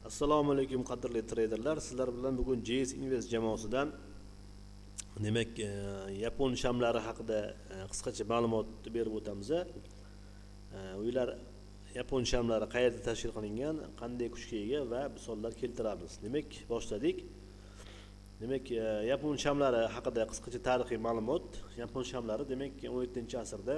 Assalomu alaykum qadrli traderlar. Sizlar bilan bugun JS Invest jamoasidan demak Yapon shamlari haqida qisqacha ma'lumot berib o'tamiz. Ular Yapon shamlari qayerda tashkil qilingan, qanday kuchga ega va misollar keltiramiz. Demak, boshladik. Demak, Yapon shamlari haqida qisqacha tarixiy ma'lumot. Yapon shamlari demak 17-asrda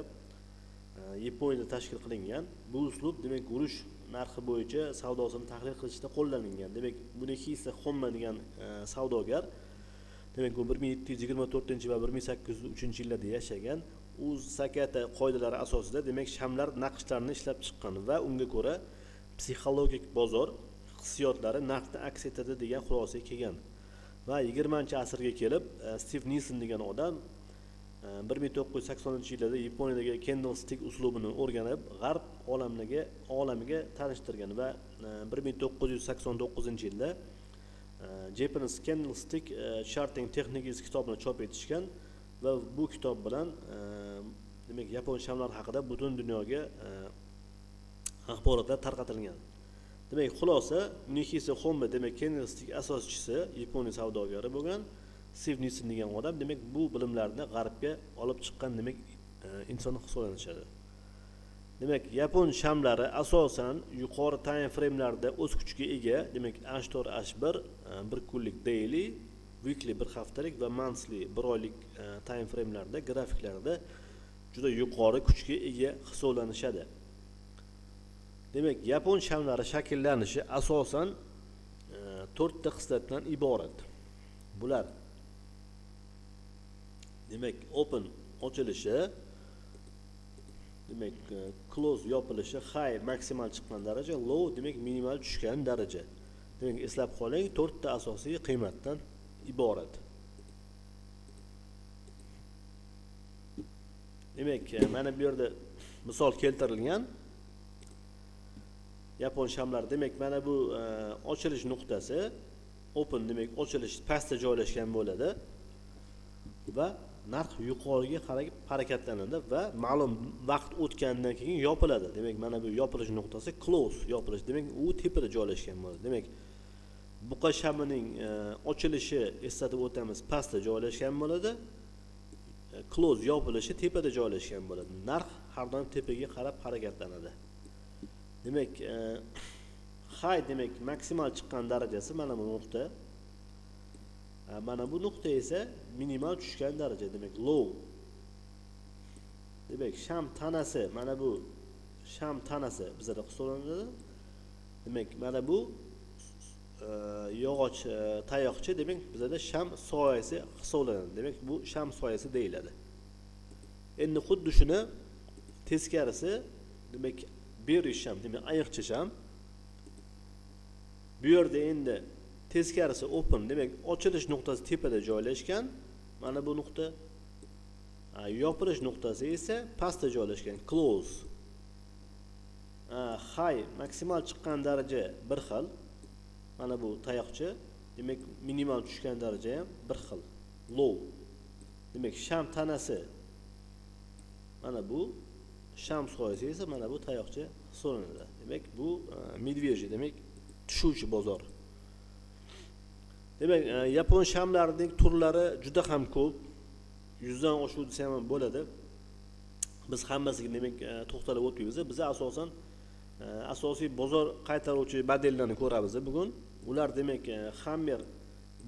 Yaponiyada tashkil qilingan. Bu uslub demak urush narxi bo'yicha savdosini tahlil qilishda qo'llanilgan. Demak, Bunekisa Homma degan savdogar demak u 1724 va 1803-yillarda yashagan. U Sakata qoidalari asosida demak shamlar naqshlarini ishlab chiqqan va unga ko'ra psixologik bozor hissiyotlari narxni aks etadi degan xulosaga kelgan. Va 20-asrga kelib Steve Nielsen degan odam 1980-yillarda Yaponiyadagi candlestick uslubini o'rganib, g'arb olamiga tanishtirgan va 1989-yilda Japanese Candlestick Charting Techniques kitobini chop etishgan va bu kitob bilan demak Yapon shamlari haqida butun dunyoga axborotlar tarqatilgan. Demak, xulosa Bunekisa Homma demak candlestick asoschisi Yaponiya savdogari bo'lgan Steve Nielsen degan odam demak bu bilimlarni g'arbga olib chiqqan demak inson hisoblanishadi. Demak, Yapon shamlari asosan yuqori time framelarda o'z kuchiga ega, demak H4, H1, bir kunlik daily, weekly bir haftalik va monthly bir oylik time framelarda grafiklarda juda yuqori kuchga ega hisoblanishadi. Demak, Yapon shamlari shakllanishi asosan 4 ta xislatdan iborat. Bular demak open ochilishi, demak close yopilishi, high maksimal chiqqan daraja, low demak minimal tushgan daraja. Demak eslab qoling, 4 ta asosiy qiymatdan iborat. Demak mana bu yerda misol keltirilgan Yapon shamlari. Demak mana bu ochilish nuqtasi open demak ochilish pastda joylashgan bo'ladi va narx yuqoriga qarab harakatlanadi va ma'lum vaqt o'tgandan keyin yopiladi. Demak mana bu yopilish nuqtasi close yopilish, demak u tepada joylashgan bo'ladi. Demak buqa shamining ochilishi eslatib o'tamiz pastda joylashgan bo'ladi. Close yopilishi tepada joylashgan bo'ladi. Narx har doim tepaga qarab harakatlanadi. Demak high demak maksimal chiqqan darajasi mana bu nuqta. Mana bu nuqta esa minimal tushgan daraja, demak low. Demak sham tanasi, mana bu sham tanasi bizda hisoblanadi. Demak mana bu yog'och tayoqcha demak bizda sham soyasi hisoblanadi. Demak bu sham soyasi deyiladi. Endi xuddi shuni teskarisi demak bearish sham, demak ayiqcha sham. Bu yerda endi teskarisi open, demak ochilish nuqtasi tepada joylashgan. Mana bu nuqta. Yopilish nuqtasi esa pastda joylashgan, close. High maksimal chiqqan daraja bir xil. Mana bu tayoqcha, demak minimal tushgan daraja ham bir xil, low. Demak sham tanasi mana bu, sham soyasi esa mana bu tayoqcha hisoblanadi. Demak bu medveji, demak tushuvchi bozor. Demak Yapon shamlarining turlari juda ham ko'p. 100 dan oshib desa ham bo'ladi. Biz hammasiga demak to'xtalib o'tmaymiz. Biz asosan asosiy bozor qaytaruvchi modellarni ko'ramiz bugun. Ular demak Hammer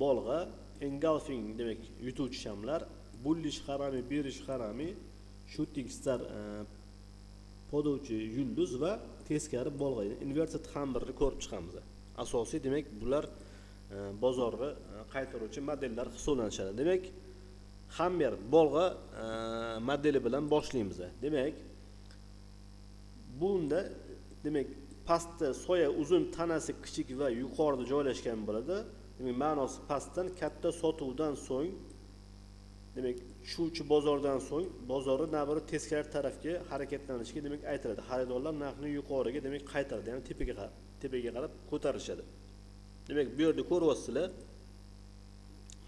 bolg'a, engulfing demak yutuvchi shamlar, bullish harami, bearish harami, shooting star podovchi yulduz va teskari bolg'a, inverted hammerni ko'rib chiqamiz. Asosiy demak bular bozorni qaytaruvchi modellar hisoblanishadi. Demak Hammer bolg'a modeli bilan boshlaymiz. Demak bunda demak pastda soya uzun, tanasi kichik va yuqorida joylashgan bo'ladi. Demak ma'nosi pastdan katta sotuvdan so'ng demak tushuvchi bozordan so'ng bozorni navbari teskari tarafga harakatlanishiga demak aytiladi. Xaridorlar narxni yuqoriga demak qaytaradi, ya'ni tepaga qarab ko'tarishadi. Demak bu yerda ko'ryapsizlar.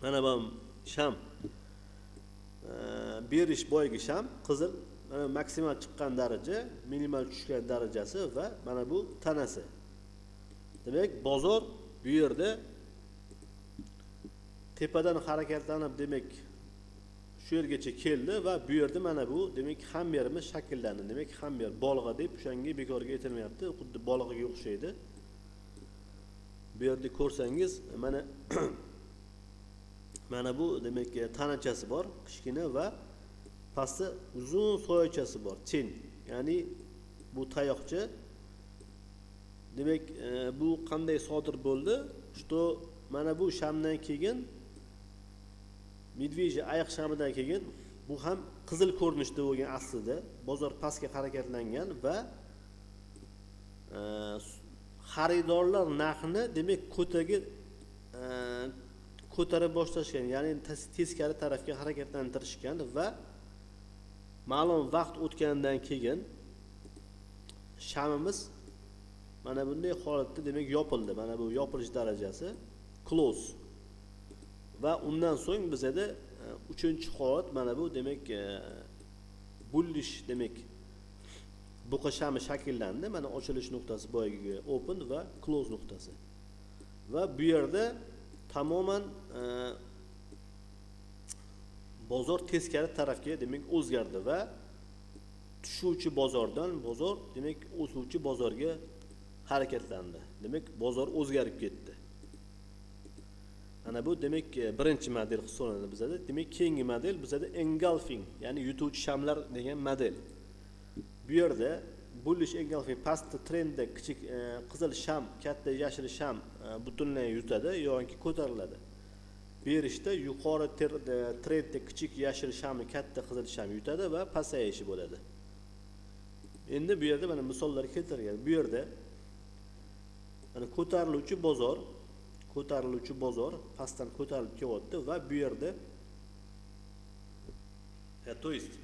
Mana bu sham bearish boyagi sham qizil, mana maksimal chiqqan daraja, minimal tushgan darajasi va mana bu tanasi. demak bozor bu yerda tepadan harakatlanib demak shu yergacha keldi va bu yerda mana bu demak hammerimiz shakllandi. Demak hammer bolg'a deb o'shanga bekorga aytilmayapti, xuddi bolg'aga o'xshaydi. Bu yerda ko'rsangiz mana mana bu demak tanachasi bor, kichkina va pastda uzun soyachasi bor, chen. Ya'ni bu tayoqcha. Demak bu qanday sodir bo'ldi? Что mana bu shamdan keyin medveji oyoq shamidan keyin bu ham qizil ko'rinishda bo'lgan aslida. Bozor pastga harakatlangan va xaridorlar narxni demak ko'tarib boshlashgan, ya'ni teskari tarafga harakatlantirishgan va ma'lum vaqt o'tgandan keyin shamimiz mana bunday holatda demak yopildi. Mana bu yopilish darajasi close. Va undan so'ng bizada 3-holat mana bu demak bullish demak buqa shami shakllandi. Mana ochilish nuqtasi boyagiga open va close nuqtasi. Va bu yerda tamoman bozor teskari tarafga demak o'zgardi va tushuvchi bozordan bozor demak o'suvchi bozorga harakatlandi. Demak bozor o'zgarib ketdi. Ana bu demak birinchi model hisoblanadi bizda. Demak keyingi model bizda engulfing, ya'ni yutuvchi shamlar degan model. Bu yerda bullish engulfing pastda trendda kichik qizil sham, katta yashil sham butunlay yutadi yoki ko'tariladi. Bu yerda yuqori trendda kichik yashil shamni katta qizil sham yutadi va pasayishi bo'ladi. Endi bu yerda mana misollar keltirilgan. Bu yerda mana ko'tariluvchi bozor pastdan ko'tarilib kelyapti va bu yerda to есть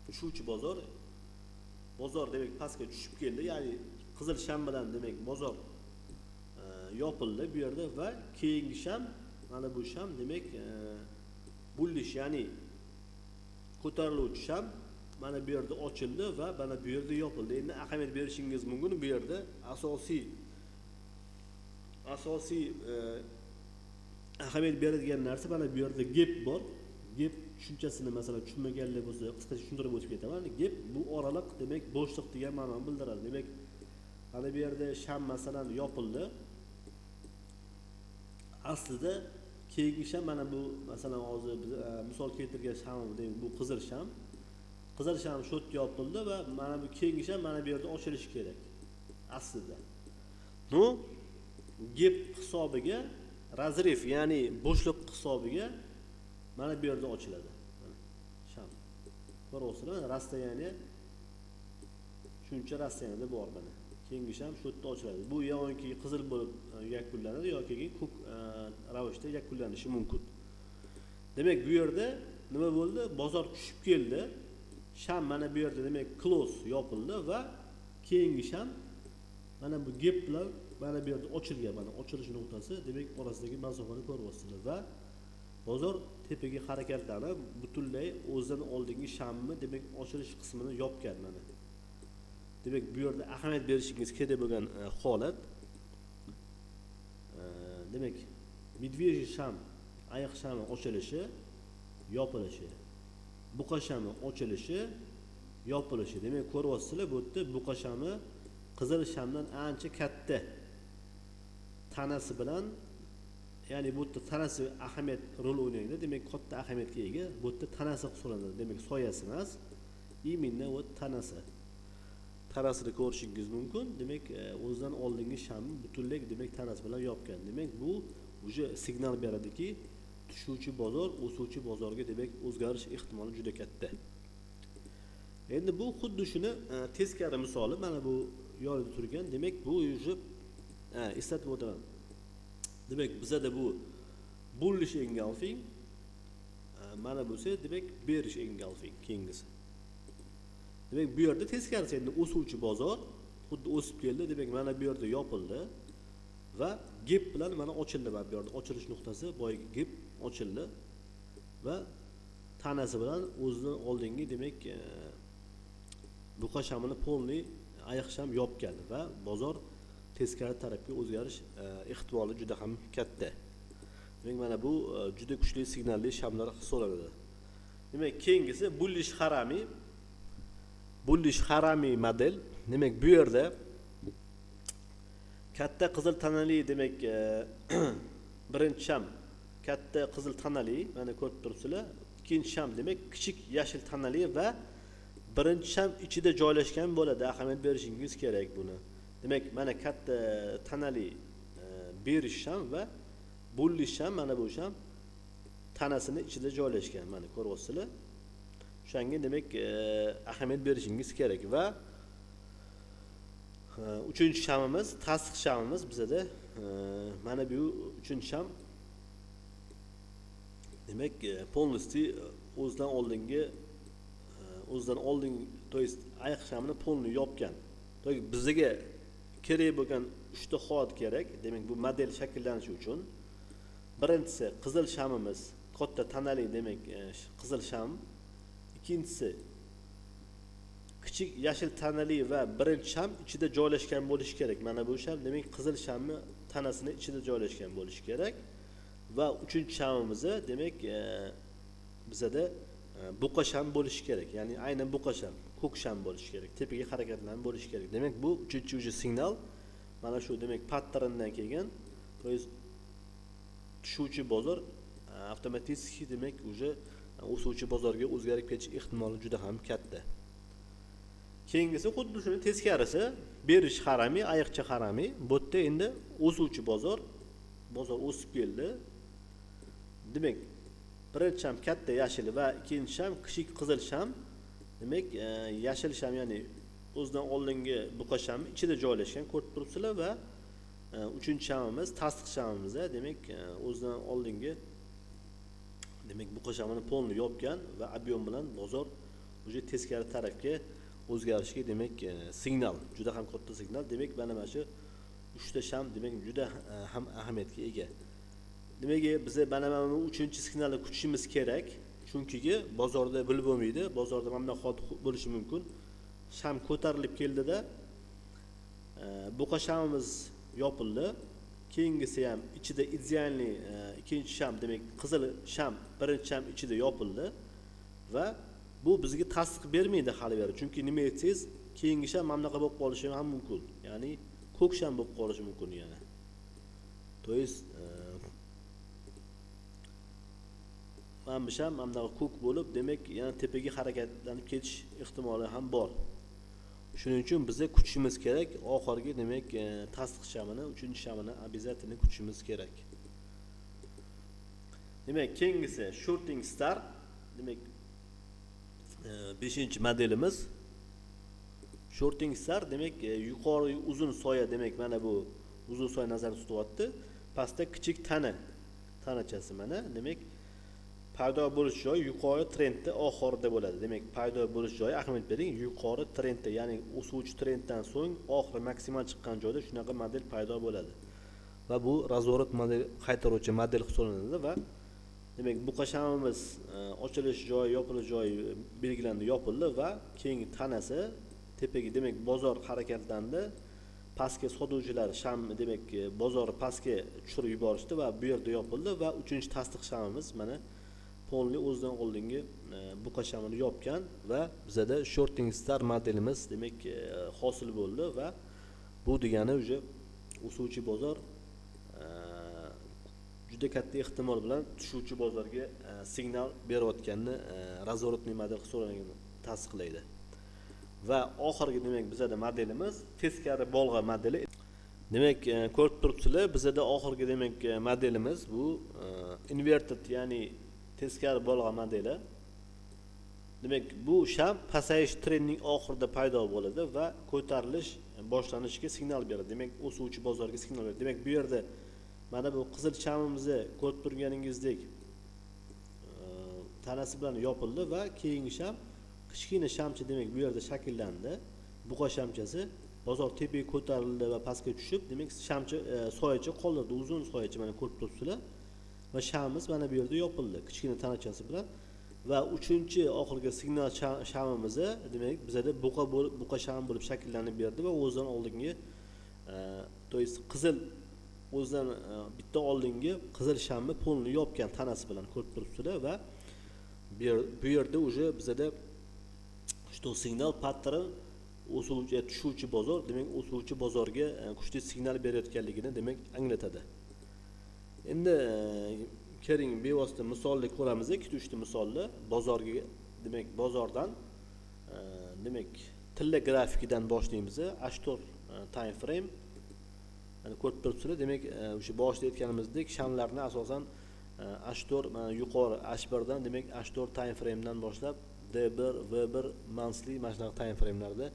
tushuvchi bozor demak pastga tushib keldi, ya'ni qizil sham bilan demak bozor yopildi bu yerda va keyingi sham mana bu sham demak bullish, ya'ni ko'tariluvchi sham mana bu yerda ochildi va mana bu yerda yopildi. Endi ahamiyat berishingiz mumkin, bu yerda asosiy ahamiyat beradigan narsa mana bu yerda gap bor. Gap tushunchasini masalan tushunmaganlar bo'lsa qisqacha tushuntirib o'tib ketaman. Gap bu oraliq demak bo'shliq degan ma'noni bildiradi. Demak mana bu yerda sham masalan yopildi. Aslida keyingi sham mana bu masalan hozir biz misol keltirgan sham demak bu qizil sham. Qizil sham shu yerda yopildi va mana bu keyingi sham mana bu yerda ochilishi kerak. Aslida. Bu gap hisobiga razrif, ya'ni bo'shliq hisobiga mana bu yerda ochiladi. Mana sham. Ko'ryapsizlar, rastajaniya shuncha rastajaniyada bor mana. Keyingi sham shu yerda ochiladi. Bu yoki qizil bo'lib yakunlanadi yoki ko'k ravishda yakunlanishi mumkin. Demak bu yerda nima bo'ldi? Bozor tushib keldi. Sham mana bu yerda demak close yopildi va keyingi sham mana bu gap bilan mana bu yerda ochilgan, mana ochilish nuqtasi demak orasidagi masofani ko'ryapsizlar va bozor tepaga harakatlanib butunlay o'zidan oldingi shamni demak ochilish qismini yopgan mana. Demak bu yerda ahamiyat berishingiz kerak bo'lgan holat demak medveji sham, oyoq shami ochilishi, yopilishi. Buqa shami ochilishi, yopilishi. Demak ko'ryapsizlar, bu yerda buqa shami qizil shamdan ancha katta tanasi bilan, ya'ni bu yerda tanasi ahamiyat rol o'ynaydi. Demak katta ahamiyatga ega. Bu yerda tanasi hisoblanadi. Demak soyasi emas, imенно вот tanasi. Tanasini ko'rishingiz mumkin. Demak o'zidan oldingi shamni butunlay demak tanasi bilan yopgan. Demak bu уже signal beradiki, tushuvchi bozor o'suvchi bozorga demak o'zgarish ehtimoli juda katta. Endi bu xuddi shuni teskari misoli mana bu yo'lda turgan. Demak bu уже eslatib o'tiraman. Demak bizda bu bullish engulfing mana bo'lsa demak bearish engulfing keyingisi. Demak bu yerda teskarisi endi o'suvchi bozor xuddi o'sib keldi. Demak mana bu yerda yopildi va gap bilan mana ochildi. Mana bu yerda ochilish nuqtasi boyagi gap ochildi va tanasi bilan o'zidan oldingi demak buqa shamini polniy oyoq sham yopgan va bozor teskari tarafga o'zgarish ehtimoli juda ham katta. Demak, mana bu juda kuchli signalli shamlar hisoblanadi. Demak, keyingisi bullish haramiy model. Demak, bu yerda katta qizil tanali demak birinchi sham katta qizil tanali, mana ko'rib turibsizlar. Ikkinchi sham demak kichik yashil tanali va birinchi sham ichida joylashgan bo'ladi. Ahamiyat berishingiz kerak buni. Demak, mana katta tanali berish sham va bullish sham, mana bu sham tanasini ichida joylashgan. Mana ko'ryapsizlar. O'shanga demak ahamiyat berishingiz kerak va uchinchi shamimiz, tasdiq shamimiz bizda mana bu uchinchi sham demak polnosti o'zidan oldin to есть ayiq shamini polni yopgan. Bizga kerak bo'lgan 3 ta holat kerak. Demak, bu model shakllanishi uchun birinchisi qizil shamimiz, katta tanali demak qizil sham. Ikkinchisi kichik yashil tanali va birinchi sham ichida joylashgan bo'lishi kerak. Mana bu sham demak qizil shamni tanasini ichida joylashgan bo'lishi kerak. Va uchinchi shamimiz demak bizada buqa sham bo'lishi kerak. Ya'ni aynan buqa sham, ko'k sham bo'lishi kerak. Tepaga harakatlanib bo'lishi kerak. Demak, bu uchinchi signal mana shu demak patterndan kelgan. To есть tushuvchi bozor avtomatik demak уже o'suvchi bozorga o'zgarib ketish ehtimoli juda ham katta. Keyingisi xuddi shuni teskarisi, berish haramiy, ayiqcha haramiy. Bu yerda endi o'suvchi bozor o'sib keldi. Demak, birinchi sham katta yashil va ikkinchi sham kichik qizil sham. Demak, yashil sham ya'ni o'zidan oldingi buqa sham ichida joylashgan, ko'rib turibsizlar va uchinchi shamimiz, tasdiq shamimiz, demak, o'zidan oldingi demak buqa shamini polni yopgan va ob'yom bilan bozor o'sha teskari tarafga o'zgarishiga demak signal, juda ham katta signal. Demak, mana shu 3 ta sham demak juda ham ahamiyatga ega. Demak, biz mana bu 3-signalni kutishimiz kerak. Chunki bozorda bilib bo'lmaydi, bozorda mana hot bo'lishi mumkin. Sham ko'tarilib keldida buqa shamimiz yopildi. Keyingisi ham ichida idealni ikkinchi sham demak qizil sham birinchi sham ichida yopildi va bu bizga tasdiq bermaydi hali beri. Chunki nima aytsangiz, keyingi sham mana bunaqa bo'lib qolishi ham mumkin. Ya'ni ko'k sham bo'lib qolishi mumkin yana. To есть mana bu sham mana bunaqa ko'k bo'lib, demak yana tepaga harakatlanib ketish ehtimoli ham bor. Shuning uchun bizga kutishimiz kerak. Oxirgi demak tasdiq shamini, 3-shamini обязательно kutishimiz kerak. Demak, keyingisi shorting star. Demak 5-modelimiz. Shorting star demak yuqori uzun soya demak mana bu uzun soya nazarda tutyapti. Pastda kichik tanachasi mana. Demak, paydo bo'lish joyi yuqori trendda oxirida bo'ladi. Demak, paydo bo'lish joyi ahamiyat bering, yuqori trendda, ya'ni o'suvchi trenddan so'ng oxiri maksimal chiqqan joyda shunaqa model paydo bo'ladi. Va bu razvorot model qaytaruvchi model hisoblanadi va demak buqa shamimiz ochilish joyi, yopilish joyi belgilandi, yopildi va keyingi tanasi tepaga demak bozor harakatlandi. Pastga sotuvchilar sham demak bozor pastga tushirib yuborishdi va bu yerda yopildi va 3-tasdiq shamimiz mana polni o'zidan oldingi buqa shamini yopgan va bizada shorting star modelimiz demak hosil bo'ldi va bu degani уже o'suvchi bozor juda katta ehtimol bilan tushuvchi bozorga signal berayotganini razvorotniy model hisoblanganini tasdiqlaydi. Va oxirgi demak bizada modelimiz teskari bolg'a modeli. Demak, ko'rib turibsizlar, bizada oxirgi demak modelimiz bu inverted, ya'ni teskari bolg'a modeli. Demak, bu sham pasayish trendining oxirida paydo bo'ladi va ko'tarilish boshlanishiga signal beradi. Demak, o'suvchi bozorga signal beradi. Demak, bu yerda mana bu qizil shamimizni ko'rib turganingizdek tanasi bilan yopildi va keyingi sham kichkina shamcha demak bu yerda shakllandi. Buqa shamchasi bozor tepaga ko'tarildi va pastga tushib, demak shamcha soyacha qoldirdi, uzun soyacha mana ko'rib turibsizlar. Va shamimiz mana bu yerda yopildi kichkina tanachasi bilan va 3-oxirgi signal shamimiz demak bizada buqa sham bo'lib shakllanib berdi va o'zidan oldingi to to есть qizil o'zidan bitta oldingi qizil shamni polni yopgan tanasi bilan ko'rib turibsizlar va bu yerda уже bizada что signal pattern o'suvchi tushuvchi bozor, demak o'suvchi bozorga kuchli signal berayotganligini demak anglatadi. Endi keling bevosita misolni ko'ramiz. 2-3 ta misolni bozorga, demak bozordan demak tilla grafikidan boshlaymiz. H4 time frame. Mana ko'rib turibsizlar, demak o'sha boshida aytganimizdek shamlarni asosan H4 mana yuqori H1 dan demak H4 time frame dan boshlab D1, V1 monthly mana shunaqa time framelarda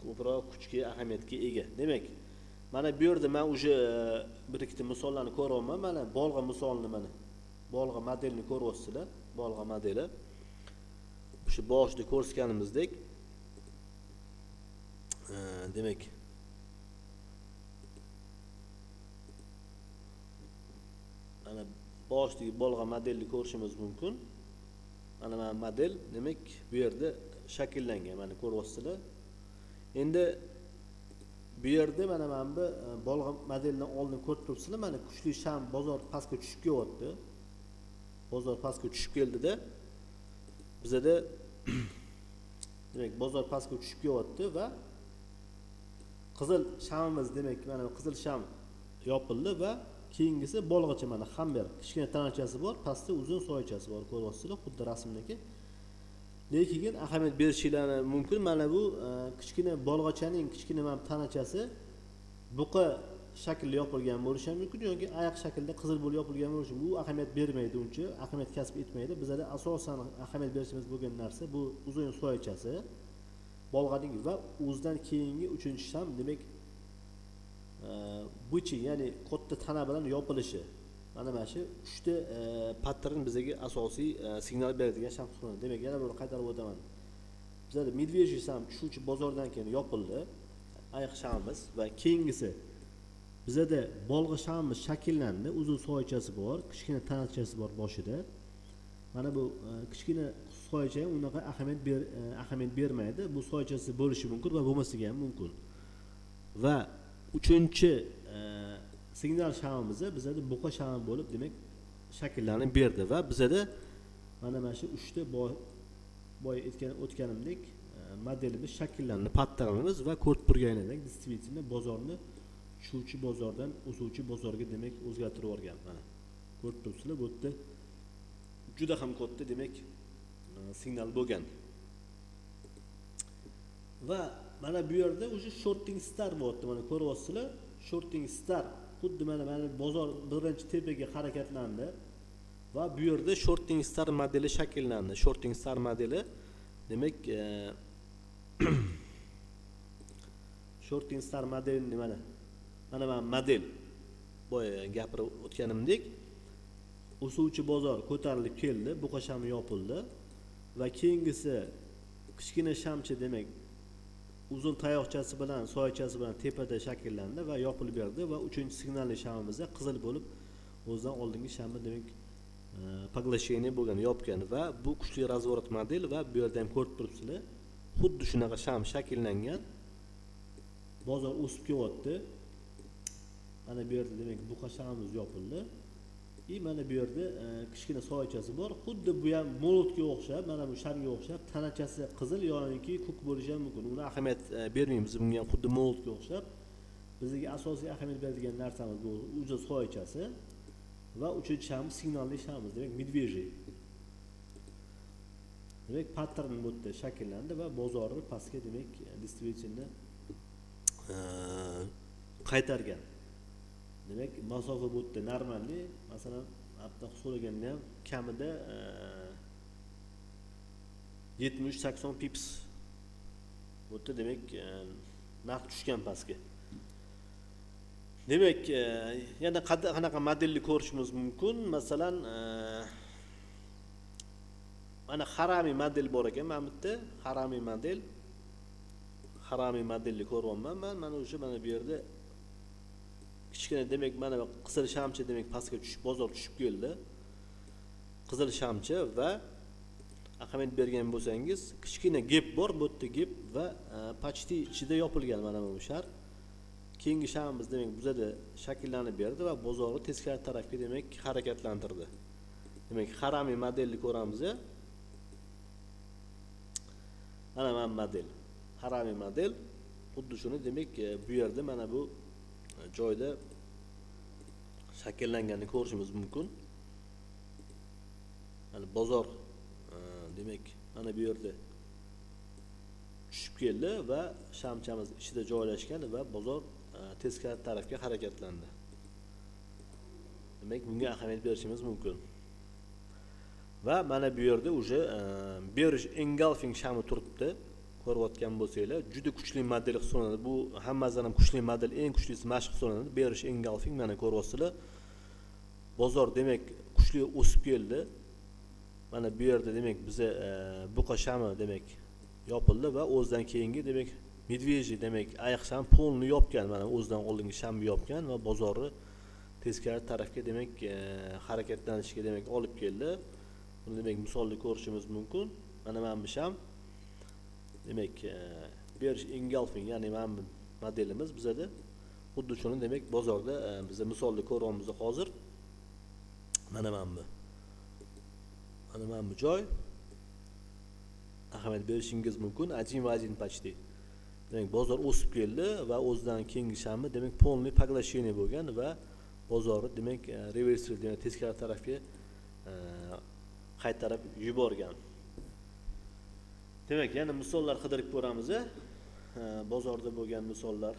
ko'proq kuchga ahamiyatga ega. Demak, mana bu yerda men o'sha bir ikkita misollarni ko'ryapman. Mana bolg'a misolni, mana bolg'a modelni ko'ryapsizlar. Bolg'a modeli. O'sha boshida ko'rsatganimizdek demak mana boshidagi bolg'a modelni ko'rishimiz mumkin. Mana model demak bu yerda shakllangan. Mana ko'ryapsizlar. Endi bu yerda mana bu bolg'a modeldan oldin ko'rib turibsizlar. Mana kuchli sham bozor pastga tushib kelyapti. Bozor pastga tushib keldida bizada demak bozor pastga tushib kelyapti va qizil shamimiz, demak mana qizil sham yopildi va keyingisi bolg'acha, mana hamber kichkina tanachasi bor, pastda uzun soychasi bor, ko'ryapsizlar xuddi rasmdagi. Lekin ahamiyat berishingiz mumkin, mana bu kichkina bolg'achaning kichkina mana tanachasi buqa shaklda yopilgan bo'lishi mumkin yoki oyoq shaklda qizil bo'lib yopilgan bo'lishi mumkin. Bu ahamiyat bermaydi, uncha ahamiyat kasb etmaydi. Bizda asosan ahamiyat berishimiz bo'lgan narsa bu uzun soychasi bolg'aning va o'zidan keyingi 3-sham, demak buchi, ya'ni katta tana bilan yopilishi. Mana shu 3 ta pattern bizga asosiy signal beradigan sham hisoblanadi. Demak, yana bir qaytarib o'taman. Bizda medvejий sham tushuvchi bozordan keyin yopildi, oyoq shamimiz va keyingisi bizda bolg'a shamimiz shakllandi, uzun soychasi bor, kichkina tanachasi bor boshida. Mana bu kichkina soycha unaqa ahamiyat bermaydi. Bu soychasi bo'lishi mumkin va bo'lmasligi ham mumkin. Va 3-chi signal shamimiz bizda buqa sham bo'lib demak shakllanib berdi va bizda mana shu 3 ta boya o'tganimdek modelimiz shakllandi, patternimiz va ko'rib turganingizdan действительно bozorni tushuvchi bozordan o'suvchi bozorga demak o'zgartirib yuborgan. Mana ko'rib turibsizlar, bu yerda juda ham katta demak signal bo'lgan. Va mana bu yerda o'sha shorting star bo'lyapti. Mana ko'ryapsizlar, shorting star xuddi mana bozor birinchi tepaga harakatlandi va bu yerda shorting star modeli shakllandi. Shorting star modeli demak shorting star modelini mana model boya gapirib o'tganimdek o'suvchi bozor ko'tarilib keldi, buqa shami yopildi va keyingisi kichkina shamchi, demak uzun tayoqchasi bilan soychasi bilan tepada shakllandi va yopilib berdi va 3-signalli shamimiz qizil bo'lib o'zidan oldingi shamni demak поглощение bo'lgan, yopgan va bu kuchli razворот model va bu yerda ham ko'rib turibsizlar, xuddi shunaqa sham shakllangan. Bozor o'sib kelyapti. Mana bu yerda demak buqa shamimiz yopildi. Mana bu yerda kichkina soychasi bor. Xuddi bu ham molotga o'xshab, mana bu shamga o'xshab, tanachasi qizil yoki ko'k bo'lishi ham mumkin. Uni ahamiyat bermaymiz, bunga ham xuddi molotga o'xshab. Bizga asosiy ahamiyat beradigan narsamiz bu uzun soychasi va 3-shamiz signalli shamimiz, demak medvejий. Demak pattern bu yerda shakllandi va bozorni pastga demak действительно qaytargan. Demak masofa bu yerda normalniy, masalan, hafta so'raganda ham kamida 70-80 pips. Bu yerda demak narx tushgan pastga. Demak, yana qanaqa modelni ko'rishimiz mumkin? Masalan, mana haramiy model bor ekan, mana bu yerda haramiy modelni ko'ryapman. Mana o'sha mana bu yerda kichkina demak mana qizil shamchi demak pastga tushib, bozor tushib keldi. Qizil shamchi va ahamiyat bergan bo'lsangiz, kichkina gap bor, bu yerda gap va почти ichida yopilgan mana bu shar. keyingi shamimiz demak bizada shakllanib berdi va bozorni teskari tarafga demak harakatlantirdi. Demak, haramiy modelni ko'ramiz. Mana bu model. Haramiy model xuddi shuni demak bu yerda mana bu joyda shakllanganini ko'rishimiz mumkin. Mana bozor demak mana bu yerda tushib keldi va shamchamiz ichida joylashgan va bozor teskari tarafga harakatlandi. Demak, bunga ahamiyat berishimiz mumkin. Va mana bu yerda уже bearish engulfing shami turibdi. Ko'rayotgan bo'lsanglar, juda kuchli model hisoblanadi. Bu hammasidan ham kuchli model, eng kuchlisi mashq hisoblanadi. Bearish engulfing mana ko'ryapsizlar. Bozor demak kuchli o'sib keldi. Mana bu yerda demak biza buqa shami demak yopildi va o'zidan keyingi demak medveji demak oyoq sham polni yopgan. Mana o'zidan oldingi shamni yopgan va bozorni teskari tarafga demak harakatlanishga demak olib keldi. Buni demak misolda ko'rishimiz mumkin. Mana bu sham demak bearish engulfing, ya'ni mana bu modelimiz bizada xuddi shuni demak bozorda biz misolda ko'ryapmiz hozir. Mana bu joy ahamiyat berishingiz mumkin. Ajin vajin почти. Demak bozor o'sib keldi va o'zidan keyingi shamni demak polniy поглощение bo'lgan va bozorni demak reversal demak teskari tarafga qaytarib yuborgan. Demak, yana misollar qidirib ko'ramiz. Bozorda bo'lgan misollar.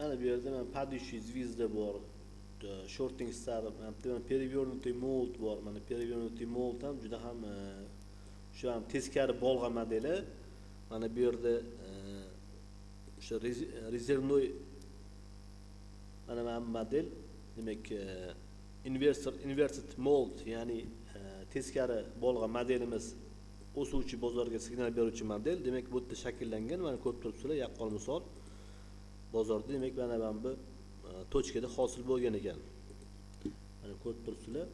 Mana bu yerda men падающий звезда bor, shorting star, перевернутый mold bor. Mana перевернутый mold ham juda ham shu ham teskari bolg'a modeli. Mana bu yerda o'sha rezervnoy mana bu model demak inverted mold, ya'ni teskari bolg'a modelimiz o'suvchi bozorga signal beruvchi model. Demak bu yerda shakllangan. Mana ko'rib turibsizlar, yaqqol misol. Bozorda demak mana bu tochkada hosil bo'lgan ekan. Mana ko'rib turibsizlar.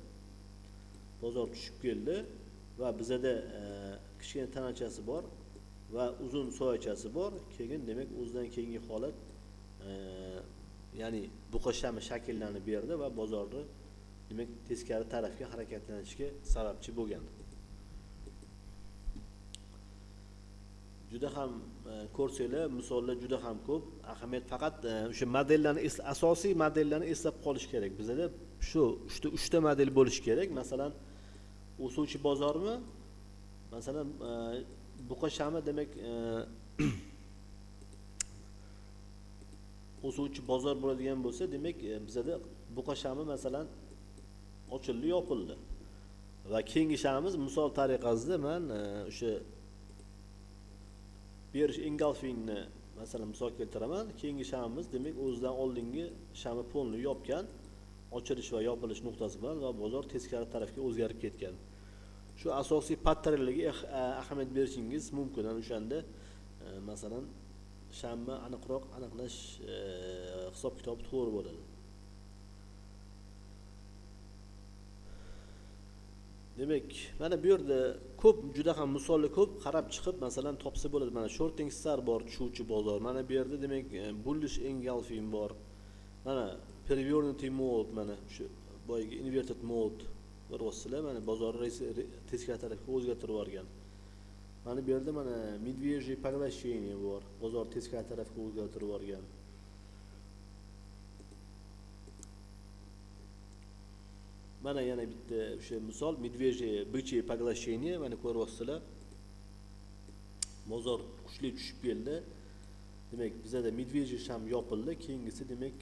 Bozor tushib keldi va bizada kichkina tanachasi bor va uzun soyachasi bor. Keyin demak o'zidan keyingi holat ya'ni buqa shami shakllanib berdi va bozorni demak teskari tarafga harakatlanishga sababchi bo'lgan. Juda ham ko'rsanglar, misollar juda ham ko'p. Ahamiyat faqat o'sha modellarni, asosiy modellarni eslab qolish kerak. Bizda shu 3 ta model bo'lishi kerak. Masalan, o'suvchi bozormi? Masalan, buqa shami demak o'suvchi bozor bo'ladigan bo'lsa, demak bizda buqa shami masalan ochildi, yopildi. Va keyingi shamimiz misol tariqasida men o'sha bearish engulfingni masalan misol keltiraman. Keyingi shamimiz demak o'zidan oldingi shami polni yopgan, ochilish va yopilish nuqtasi bilan va bozor teskari tarafga o'zgarib ketgan. Shu asosiy patternlarga ahamiyat berishingiz mumkin. Ana o'shanda masalan shamni aniqroq aniqlash hisob kitobi to'g'ri bo'ladi. Demak, mana bu yerda ko'p, juda ham misolli ko'p qarab chiqib, masalan topsa bo'ladi. Mana shorting star bor, tushuvchi bozor. Mana bu yerda demak bullish engulfing bor. Mana перевернутый mold, mana shu boyagi inverted mold ko'ryapsizlar. Mana bozorni teskari tarafga o'zgartirib yuborgan. Mana bu yerda mana медвежье поглощение bor. Bozor teskari tarafga o'zgartirib yuborgan. Mana yana bitta o'sha misol медвежье бычье поглощение, mana ko'ryapsizlar. Bozor kuchli tushib keldi. Demak, bizda медвежье sham yopildi. Keyingisi demak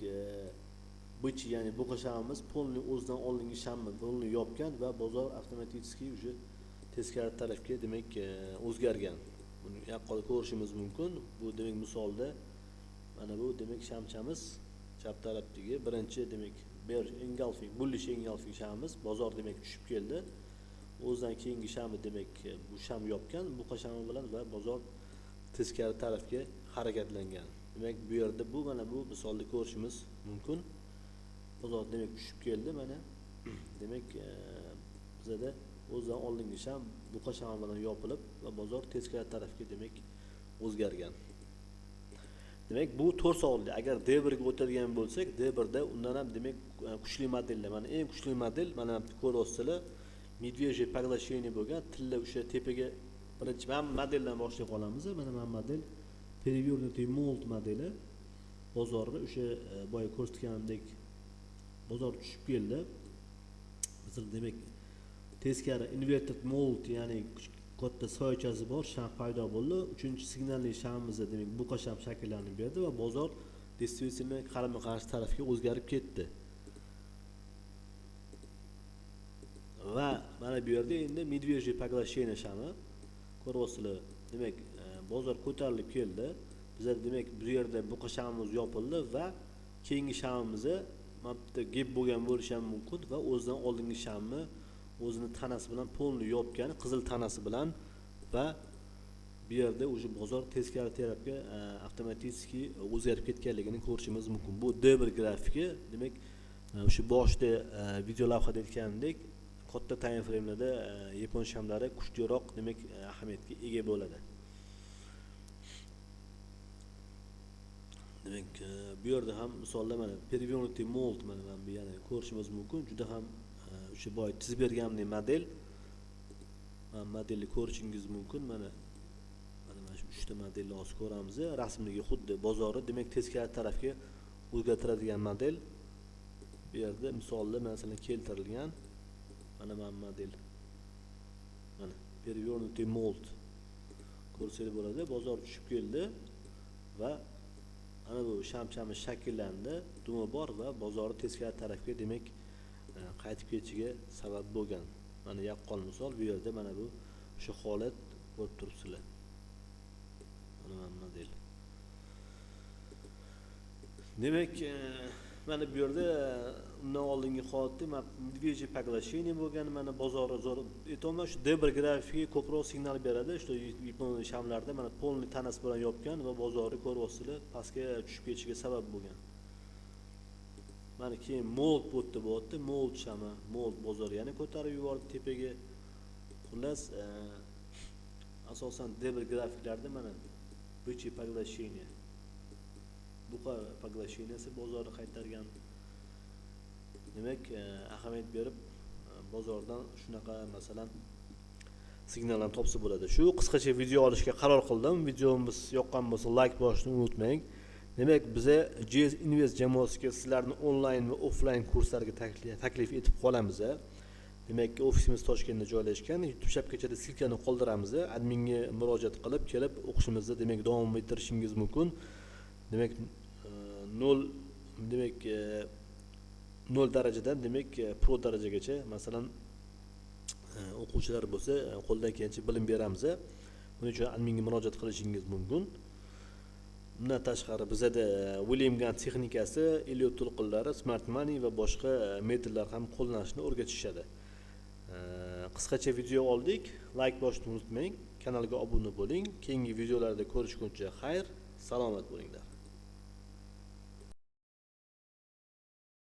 bычий, ya'ni buqa shamimiz polni o'zidan oldingi shamni polni yopgan va bozor avtomatik o'sha teskari tarafga demak o'zgargan. Buni yaqqol ko'rishimiz mumkin. Bu demak misolda mana bu demak shamchamiz chap tarafdagi birinchi demak bir engulfing, bullish engulfing shamimiz bozor demak tushib keldi. O'zidan keyingi shamni demak bu sham yopgan, bu qashami bilan va bozor teskari tarafga harakatlangan. Demak bu yerda bu mana bu misolda ko'rishimiz mumkin. Bozor demak tushib keldi mana. Demak bizada o'zidan oldingi sham bu qashami bilan yopilib va bozor teskari tarafga demak o'zgargan. Demak bu 4 soatli. Agar D1 ga o'tadigan bo'lsak, D1 da undan ham demak kuchli modellar. Mana eng kuchli model mana ko'ryapsizlar. Medvejye поглощение bo'lgan, tilla o'sha tepaga birinchi modeldan boshlay qolamiz. Mana bu model перевернутый mold modeli. Bozorga o'sha boya ko'rsatganimdek bozor tushib keldi. Biz demak teskari inverted mold, ya'ni katta soychasi bor sham paydo bo'ldi. 3-signalli shamimizda demak buqa sham shakllanib berdi va bozor действительно qarama-qarshi tarafga o'zgarib ketdi. Va mana bu yerda endi medvejye поглощение shami ko'ryapsizlar. Demak bozor ko'tarilib keldi. Bizlar demak bu yerda buqa shamimiz yopildi va keyingi shamimizni mabda gap bo'lgan bo'lishi ham mumkin va o'zidan oldingi shamni o'zini tanasi bilan polni yopgan, qizil tanasi bilan va bu yerda o'sha bozor teskari tarafga avtomatik o'zgarib ketganligini ko'rishimiz mumkin. Bu D1 grafiki, demak o'sha boshda video lavhada aytganimdek, katta time framelarda yapon shamlari kuchliroq demak ahamiyatga ega bo'ladi. Demak bu yerda ham misolda mana перевернутый mold mana bu yana ko'rishimiz mumkin. Juda ham o'sha boy chizib berganimdek model. Modelni ko'rishingiz mumkin. Mana shu 3 ta modelni hozir ko'ramiz. Rasmdagi xuddi bozorni demak teskari tarafga o'zgartiradigan model. Bu yerda misolda masalan keltirilgan mana bu model. Mana перевернутый mold ko'rsangiz bo'ladi. Bozor tushib keldi va ana bu shamchami shakllandi, dumi bor va bozorni teskari tarafga demak qaytib ketishiga sabab bo'lgan. Mana yaqqol misol bu yerda mana bu shu holat ko'rib turibsizlar. Mana model. Demak mana bu yerda undan oldingi holatda medvejye поглощение bo'lgan, mana bozor zo'r aytolmay shu D1 grafiki ko'proq signal beradi. Shu yapon shamlarda mana polni tanasi bilan yopgan va bozorni ko'ryapsizlar, pastga tushib ketishiga sabab bo'lgan. Mana keyin mold bo'tdi, mold shami, mold bozor yana ko'tarib yubordi tepaga. Xullas asosan D1 grafiklarda mana bo'yicha поглощение. Buqa поглощениесі bozorni qaytargan. Demak, ahamiyat berib bozordan shunaqa masalan signallarni topsa bo'ladi. Shu qisqacha video olishga qaror qildim. Videomiz yoqqan bo'lsa like bosishni unutmang. Demak, biza JS Invest jamoasiga sizlarni onlayn va offlayn kurslarga taklif etib qolamiz. Demak, ofisimiz Toshkentda joylashgan. YouTube shapkachada silkani qoldiramiz. Adminga murojaat qilib, kelib o'qishimizni demak davom ettirishingiz mumkin. Demak 0 darajadan demak pro darajagacha masalan o'quvchilar bo'lsa qo'ldan kelgancha bilim beramiz. Buning uchun adminga murojaat qilishingiz mumkin. Bundan tashqari bizada William Gann texnikasi, Elliot to'lqinlari, Smart Money va boshqa metodlar ham qo'llanishni o'rgatishadi. Qisqacha video oldik. Like bosishni unutmang, kanalga obuna bo'ling. Keyingi videolarda ko'rishguncha xayr, salomat bo'linglar.